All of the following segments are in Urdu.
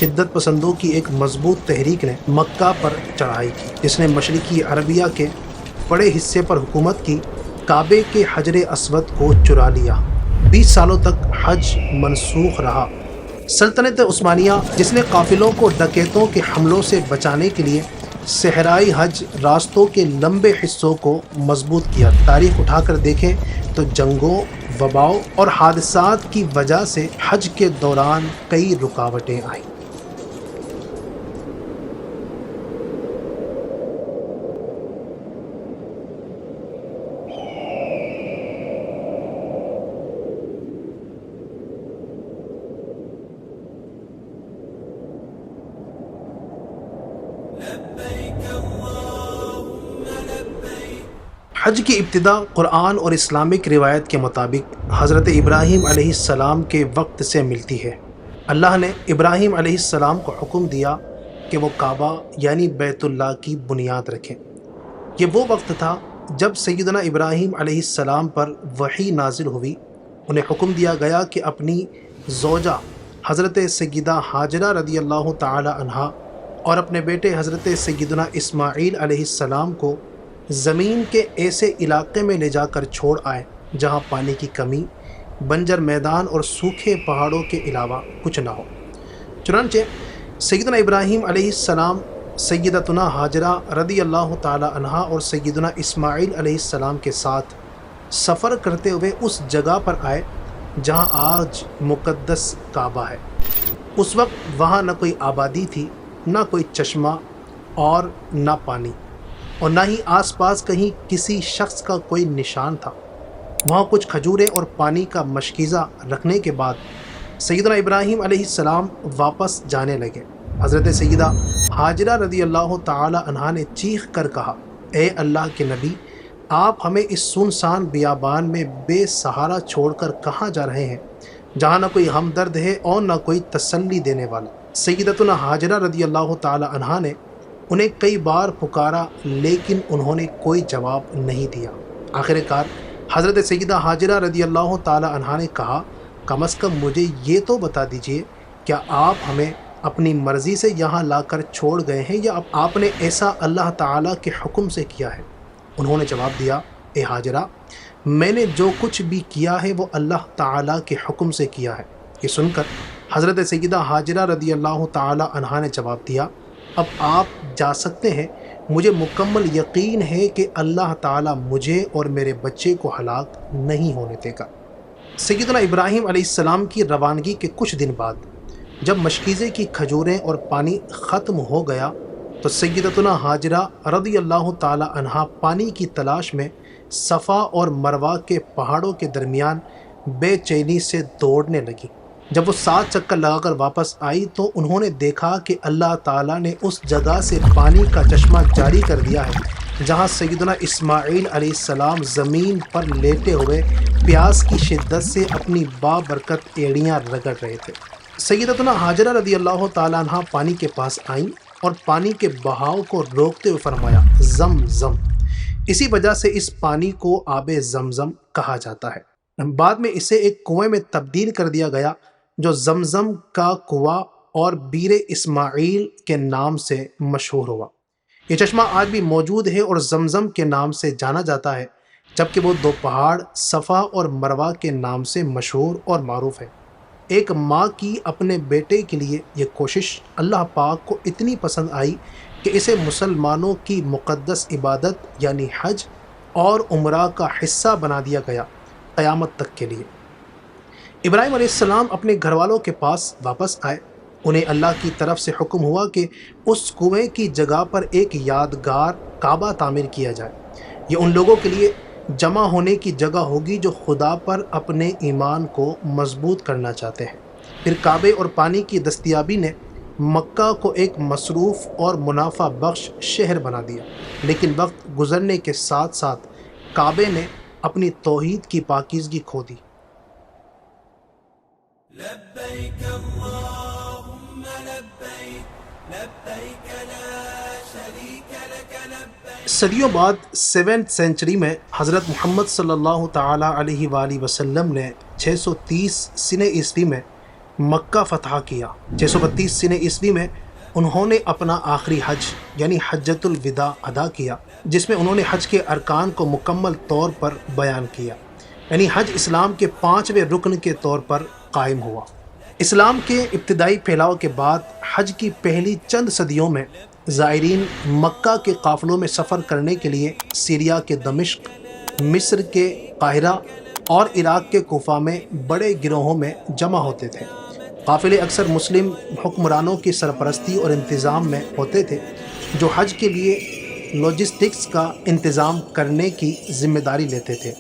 شدت پسندوں کی ایک مضبوط تحریک نے مکہ پر چڑھائی کی، جس نے مشرقی عربیہ کے بڑے حصے پر حکومت کی، کعبے کے حجر اسود کو چرا لیا۔ 20 سالوں تک حج منسوخ رہا۔ سلطنت عثمانیہ، جس نے قافلوں کو ڈکیتوں کے حملوں سے بچانے کے لیے صحرائی حج راستوں کے لمبے حصوں کو مضبوط کیا۔ تاریخ اٹھا کر دیکھیں تو جنگوں، وباؤں اور حادثات کی وجہ سے حج کے دوران کئی رکاوٹیں آئیں۔ حج کی ابتدا قرآن اور اسلامک روایت کے مطابق حضرت ابراہیم علیہ السلام کے وقت سے ملتی ہے۔ اللہ نے ابراہیم علیہ السلام کو حکم دیا کہ وہ کعبہ یعنی بیت اللہ کی بنیاد رکھیں۔ یہ وہ وقت تھا جب سیدنا ابراہیم علیہ السلام پر وحی نازل ہوئی۔ انہیں حکم دیا گیا کہ اپنی زوجہ حضرت سیدہ ہاجرہ رضی اللہ تعالی عنہا اور اپنے بیٹے حضرت سیدنا اسماعیل علیہ السلام کو زمین کے ایسے علاقے میں لے جا کر چھوڑ آئے جہاں پانی کی کمی، بنجر میدان اور سوکھے پہاڑوں کے علاوہ کچھ نہ ہو۔ چنانچہ سیدنا ابراہیم علیہ السلام سیدتنا ہاجرہ رضی اللہ تعالی عنہا اور سیدنا اسماعیل علیہ السلام کے ساتھ سفر کرتے ہوئے اس جگہ پر آئے جہاں آج مقدس کعبہ ہے۔ اس وقت وہاں نہ کوئی آبادی تھی، نہ کوئی چشمہ اور نہ پانی، اور نہ ہی آس پاس کہیں کسی شخص کا کوئی نشان تھا۔ وہاں کچھ کھجوریں اور پانی کا مشکیزہ رکھنے کے بعد سیدنا ابراہیم علیہ السلام واپس جانے لگے۔ حضرت سیدہ ہاجرہ رضی اللہ تعالی عنہا نے چیخ کر کہا، اے اللہ کے نبی، آپ ہمیں اس سنسان بیابان میں بے سہارا چھوڑ کر کہاں جا رہے ہیں، جہاں نہ کوئی ہمدرد ہے اور نہ کوئی تسلی دینے والا۔ سیدتنا ہاجرہ رضی اللہ تعالی عنہا نے انہیں کئی بار پکارا لیکن انہوں نے کوئی جواب نہیں دیا۔ آخر کار حضرت سیدہ ہاجرہ رضی اللہ تعالی عنہا نے کہا، کم از کم مجھے یہ تو بتا دیجئے، کیا آپ ہمیں اپنی مرضی سے یہاں لا کر چھوڑ گئے ہیں یا آپ نے ایسا اللہ تعالیٰ کے حکم سے کیا ہے؟ انہوں نے جواب دیا، اے ہاجرہ، میں نے جو کچھ بھی کیا ہے وہ اللہ تعالیٰ کے حکم سے کیا ہے۔ یہ سن کر حضرت سیدہ ہاجرہ رضی اللہ تعالی عنہا نے جواب دیا، اب آپ جا سکتے ہیں، مجھے مکمل یقین ہے کہ اللہ تعالیٰ مجھے اور میرے بچے کو ہلاک نہیں ہونے دے گا۔ سیدنا ابراہیم علیہ السلام کی روانگی کے کچھ دن بعد جب مشکیزے کی کھجوریں اور پانی ختم ہو گیا تو سیدتنا ہاجرہ رضی اللہ تعالی عنہا پانی کی تلاش میں صفا اور مروہ کے پہاڑوں کے درمیان بے چینی سے دوڑنے لگی۔ جب وہ 7 چکر لگا کر واپس آئی تو انہوں نے دیکھا کہ اللہ تعالیٰ نے اس جگہ سے پانی کا چشمہ جاری کر دیا ہے جہاں سیدنا اسماعیل علیہ السلام زمین پر لیٹے ہوئے پیاس کی شدت سے اپنی بابرکت ایڑیاں رگڑ رہے تھے۔ سیدتنا ہاجرہ رضی اللہ تعالیٰ عنہ پانی کے پاس آئیں اور پانی کے بہاؤ کو روکتے ہوئے فرمایا، زم زم۔ اسی وجہ سے اس پانی کو آب زمزم کہا جاتا ہے۔ بعد میں اسے ایک کنویں میں تبدیل کر دیا گیا جو زمزم کا کنواں اور بیر اسماعیل کے نام سے مشہور ہوا۔ یہ چشمہ آج بھی موجود ہے اور زمزم کے نام سے جانا جاتا ہے، جبکہ وہ 2 پہاڑ صفا اور مروہ کے نام سے مشہور اور معروف ہے۔ ایک ماں کی اپنے بیٹے کے لیے یہ کوشش اللہ پاک کو اتنی پسند آئی کہ اسے مسلمانوں کی مقدس عبادت یعنی حج اور عمرہ کا حصہ بنا دیا گیا قیامت تک کے لیے۔ ابراہیم علیہ السلام اپنے گھر والوں کے پاس واپس آئے۔ انہیں اللہ کی طرف سے حکم ہوا کہ اس کنویں کی جگہ پر ایک یادگار کعبہ تعمیر کیا جائے۔ یہ ان لوگوں کے لیے جمع ہونے کی جگہ ہوگی جو خدا پر اپنے ایمان کو مضبوط کرنا چاہتے ہیں۔ پھر کعبے اور پانی کی دستیابی نے مکہ کو ایک مصروف اور منافع بخش شہر بنا دیا، لیکن وقت گزرنے کے ساتھ ساتھ کعبے نے اپنی توحید کی پاکیزگی کھو دی۔ لبیک اللہم لبیک لبیک لا شریک لک لبیک۔ صدیوں بعد 7ویں سینچری میں حضرت محمد صلی اللہ تعالی علیہ وآلہ وسلم نے 630 سنہ عیسوی میں مکہ فتح کیا۔ 632 عیسوی میں انہوں نے اپنا آخری حج یعنی حجۃ الوداع ادا کیا، جس میں انہوں نے حج کے ارکان کو مکمل طور پر بیان کیا، یعنی حج اسلام کے 5ویں رکن کے طور پر قائم ہوا۔ اسلام کے ابتدائی پھیلاؤ کے بعد حج کی پہلی چند صدیوں میں زائرین مکہ کے قافلوں میں سفر کرنے کے لیے سیریا کے دمشق، مصر کے قاہرہ اور عراق کے کوفہ میں بڑے گروہوں میں جمع ہوتے تھے۔ قافلے اکثر مسلم حکمرانوں کی سرپرستی اور انتظام میں ہوتے تھے، جو حج کے لیے لاجسٹکس کا انتظام کرنے کی ذمہ داری لیتے تھے۔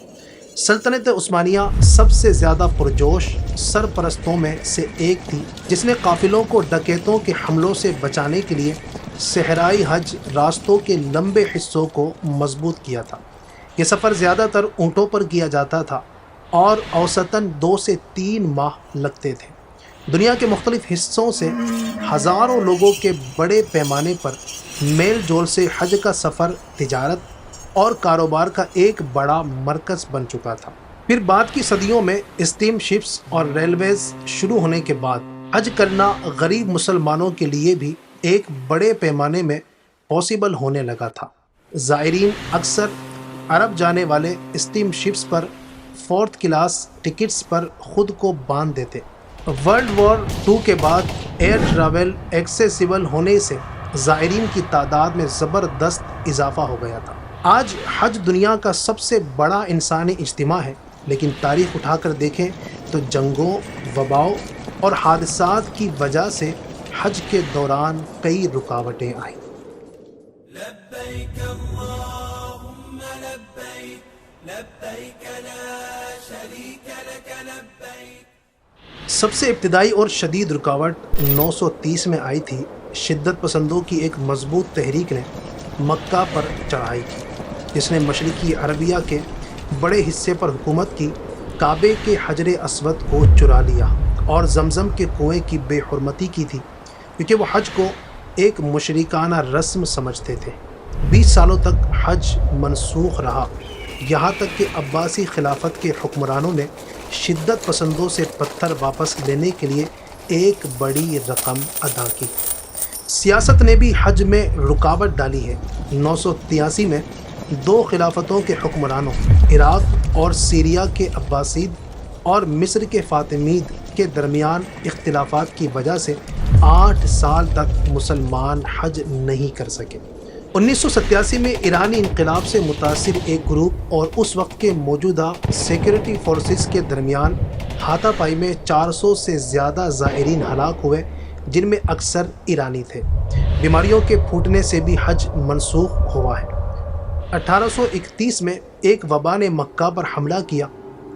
سلطنت عثمانیہ سب سے زیادہ پرجوش سرپرستوں میں سے ایک تھی، جس نے قافلوں کو ڈکیتوں کے حملوں سے بچانے کے لیے صحرائی حج راستوں کے لمبے حصوں کو مضبوط کیا تھا۔ یہ سفر زیادہ تر اونٹوں پر کیا جاتا تھا اور اوسطاً 2 سے 3 ماہ لگتے تھے۔ دنیا کے مختلف حصوں سے ہزاروں لوگوں کے بڑے پیمانے پر میل جول سے حج کا سفر تجارت اور کاروبار کا ایک بڑا مرکز بن چکا تھا۔ پھر بعد کی صدیوں میں اسٹیم شپس اور ریلویز شروع ہونے کے بعد حج کرنا غریب مسلمانوں کے لیے بھی ایک بڑے پیمانے میں پاسبل ہونے لگا تھا۔ زائرین اکثر عرب جانے والے اسٹیم شپس پر 4th کلاس ٹکٹس پر خود کو باندھ دیتے۔ ورلڈ وار 2 کے بعد ایئر ٹریول ایکسیسیبل ہونے سے زائرین کی تعداد میں زبردست اضافہ ہو گیا تھا۔ آج حج دنیا کا سب سے بڑا انسانی اجتماع ہے، لیکن تاریخ اٹھا کر دیکھیں تو جنگوں، وباؤں اور حادثات کی وجہ سے حج کے دوران کئی رکاوٹیں آئیں۔ لبيك اللهم لبيك لبيك لا شريك لك لبيك۔ سب سے ابتدائی اور شدید رکاوٹ 930 میں آئی تھی۔ شدت پسندوں کی ایک مضبوط تحریک نے مکہ پر چڑھائی کی، جس نے مشرقی عربیہ کے بڑے حصے پر حکومت کی، کعبے کے حجر اسود کو چرا لیا اور زمزم کے کنویں کی بے حرمتی کی تھی، کیونکہ وہ حج کو ایک مشرکانہ رسم سمجھتے تھے۔ 20 سالوں تک حج منسوخ رہا، یہاں تک کہ عباسی خلافت کے حکمرانوں نے شدت پسندوں سے پتھر واپس لینے کے لیے ایک بڑی رقم ادا کی۔ سیاست نے بھی حج میں رکاوٹ ڈالی ہے۔ 983 میں 2 خلافتوں کے حکمرانوں، عراق اور سیریا کے عباسید اور مصر کے فاطمید کے درمیان اختلافات کی وجہ سے 8 سال تک مسلمان حج نہیں کر سکے۔ 1987 میں ایرانی انقلاب سے متاثر ایک گروپ اور اس وقت کے موجودہ سیکورٹی فورسز کے درمیان ہاتھا پائی میں 400 سے زیادہ زائرین ہلاک ہوئے، جن میں اکثر ایرانی تھے۔ بیماریوں کے پھوٹنے سے بھی حج منسوخ ہوا ہے۔ 1831 میں ایک وبا نے مکہ پر حملہ کیا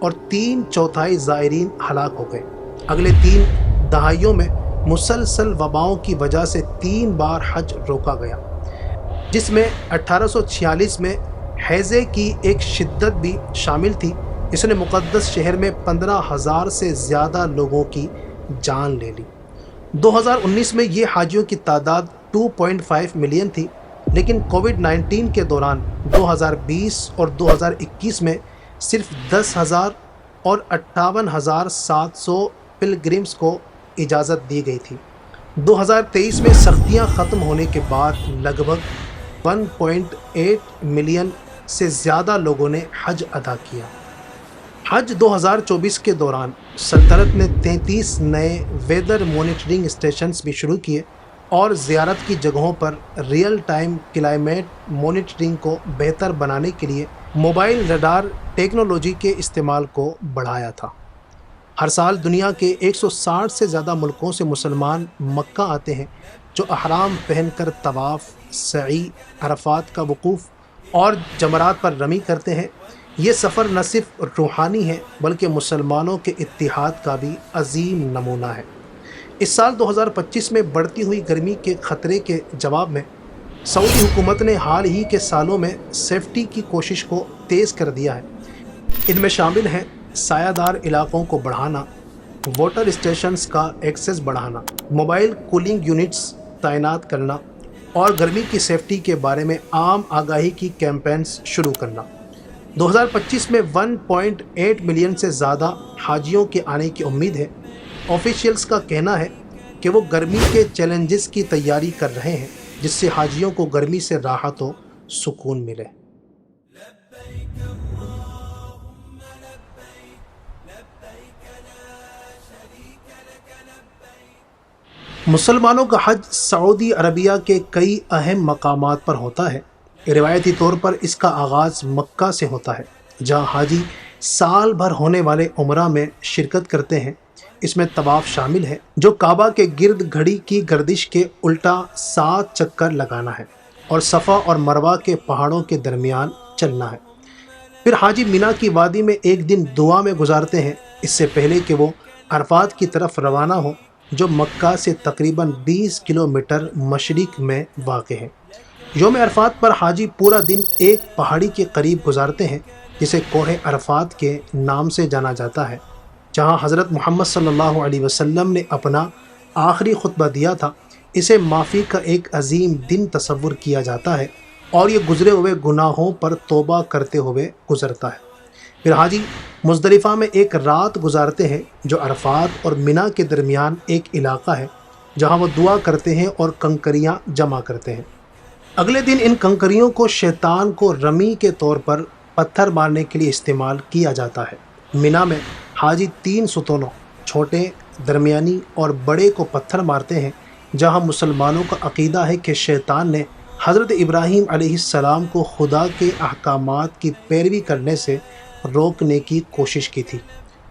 اور 3/4 زائرین ہلاک ہو گئے۔ اگلے 3 دہائیوں میں مسلسل وباؤں کی وجہ سے 3 بار حج روکا گیا، جس میں 1846 میں ہیضے کی ایک شدت بھی شامل تھی، جس نے مقدس شہر میں 15,000 سے زیادہ لوگوں کی جان لے لی۔ 2019 میں یہ حاجیوں کی تعداد 2.5 ملین تھی، لیکن کووڈ-19 کے دوران 2020 اور 2021 میں صرف 10,000 اور 58,700 پلگرمز کو اجازت دی گئی تھی۔ 2023 میں سختیاں ختم ہونے کے بعد لگ بھگ 1.8 ملین سے زیادہ لوگوں نے حج ادا کیا۔ حج 2024 کے دوران سلطنت نے 33 نئے ویدر مانیٹرنگ اسٹیشنز بھی شروع کیے اور زیارت کی جگہوں پر ریئل ٹائم کلائمیٹ مانیٹرنگ کو بہتر بنانے کے لیے موبائل ریڈار ٹیکنالوجی کے استعمال کو بڑھایا تھا۔ ہر سال دنیا کے 160 سے زیادہ ملکوں سے مسلمان مکہ آتے ہیں، جو احرام پہن کر طواف، سعی، عرفات کا وقوف اور جمرات پر رمی کرتے ہیں۔ یہ سفر نہ صرف روحانی ہے بلکہ مسلمانوں کے اتحاد کا بھی عظیم نمونہ ہے۔ اس سال 2025 میں بڑھتی ہوئی گرمی کے خطرے کے جواب میں سعودی حکومت نے حال ہی کے سالوں میں سیفٹی کی کوشش کو تیز کر دیا ہے۔ ان میں شامل ہیں سایہ دار علاقوں کو بڑھانا، واٹر اسٹیشنز کا ایکسس بڑھانا، موبائل کولنگ یونٹس تعینات کرنا اور گرمی کی سیفٹی کے بارے میں عام آگاہی کی کیمپینز شروع کرنا۔ 2025 میں 1.8 ملین سے زیادہ حاجیوں کے آنے کی امید ہے۔ آفیشیلز کا کہنا ہے کہ وہ گرمی کے چیلنجز کی تیاری کر رہے ہیں جس سے حاجیوں کو گرمی سے راحت و سکون ملے۔ لبيك اللهم لبيك لبيك لا شريك لك لبيك مسلمانوں کا حج سعودی عربیہ کے کئی اہم مقامات پر ہوتا ہے۔ روایتی طور پر اس کا آغاز مکہ سے ہوتا ہے جہاں حاجی سال بھر ہونے والے عمرہ میں شرکت کرتے ہیں۔ اس میں طواف شامل ہے جو کعبہ کے گرد گھڑی کی گردش کے الٹا 7 چکر لگانا ہے اور صفا اور مروہ کے پہاڑوں کے درمیان چلنا ہے۔ پھر حاجی مینا کی وادی میں ایک دن دعا میں گزارتے ہیں اس سے پہلے کہ وہ عرفات کی طرف روانہ ہو جو مکہ سے تقریباً 20 کلومیٹر مشرق میں واقع ہے۔ یوم عرفات پر حاجی پورا دن ایک پہاڑی کے قریب گزارتے ہیں جسے کوہ عرفات کے نام سے جانا جاتا ہے، جہاں حضرت محمد صلی اللہ علیہ وسلم نے اپنا آخری خطبہ دیا تھا۔ اسے معافی کا ایک عظیم دن تصور کیا جاتا ہے اور یہ گزرے ہوئے گناہوں پر توبہ کرتے ہوئے گزرتا ہے۔ پھر حاجی مزدلفہ میں ایک رات گزارتے ہیں جو عرفات اور مینا کے درمیان ایک علاقہ ہے جہاں وہ دعا کرتے ہیں اور کنکریاں جمع کرتے ہیں۔ اگلے دن ان کنکریوں کو شیطان کو رمی کے طور پر پتھر مارنے کے لیے استعمال کیا جاتا ہے۔ مینا میں حاجی 3 ستونوں چھوٹے، درمیانی اور بڑے کو پتھر مارتے ہیں جہاں مسلمانوں کا عقیدہ ہے کہ شیطان نے حضرت ابراہیم علیہ السلام کو خدا کے احکامات کی پیروی کرنے سے روکنے کی کوشش کی تھی۔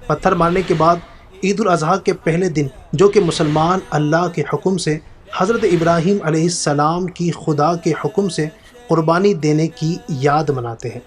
پتھر مارنے کے بعد عید الاضحیٰ کے پہلے دن جو کہ مسلمان اللہ کے حکم سے حضرت ابراہیم علیہ السلام کی خدا کے حکم سے قربانی دینے کی یاد مناتے ہیں۔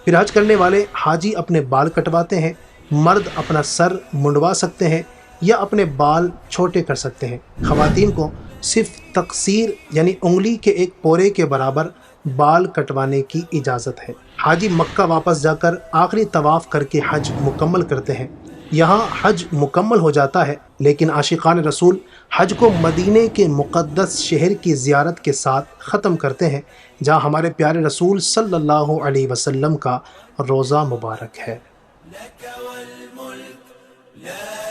پھر حج کرنے والے حاجی اپنے بال کٹواتے ہیں۔ مرد اپنا سر منڈوا سکتے ہیں یا اپنے بال چھوٹے کر سکتے ہیں۔ خواتین کو صرف تقصیر یعنی انگلی کے ایک پورے کے برابر بال کٹوانے کی اجازت ہے۔ حاجی مکہ واپس جا کر آخری طواف کر کے حج مکمل کرتے ہیں۔ یہاں حج مکمل ہو جاتا ہے لیکن عاشقان رسول حج کو مدینے کے مقدس شہر کی زیارت کے ساتھ ختم کرتے ہیں جہاں ہمارے پیارے رسول صلی اللہ علیہ وسلم کا روضہ مبارک ہے۔ لك والملك لا